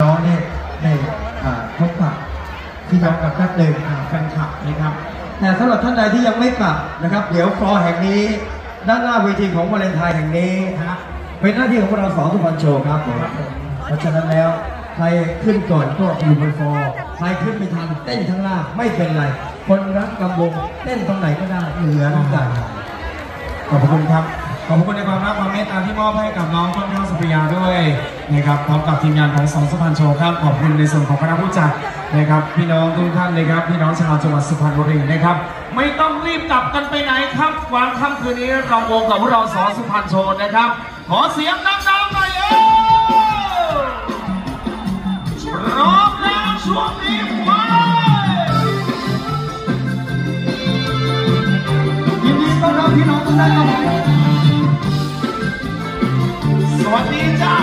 น้องเนี่ยในพบปะพี่น้องกับนักเดินแฟนคลับนะครับแต่สำหรับท่านใดที่ยังไม่กลับนะครับเดี๋ยวฟลอร์แห่งนี้ด้านหน้าเวทีของวาเลนไทน์แห่งนี้นะเป็นหน้าที่ของพวกเรา2ทุกวันโชว์ครับผมเพราะฉะนั้นแล้วใครขึ้นก่อนก็อยู่บนฟลอร์ใครขึ้นไม่ทันเต้นทั้งล่างไม่เป็นไรคนรักกำวงเต้นตรงไหนก็ได้เหมือนกันขอบคุณครับขอบคุณในความรักความเมตตาที่มอบให้กับน้องต้นข้าวสุริยาด้วยนะครับพร้อมกับทีมงานของ2สุพรรณโชว์ครับขอบคุณในส่วนของคณะผู้จัดนะครับพี่น้องทุกท่านนะครับพี่น้องชาวจังหวัดสุพรรณบุรีนะครับไม่ต้องรีบกลับกันไปไหนครับวันค่ำคืนนี้เราวงกับพวกเรา2สุพรรณโชว์นะครับขอเสียงดังๆหน่อยพร้อมแล้วช่วงนี้มายินดีต้อนรับพี่น้องทุกท่านครับสวัสดีจ้า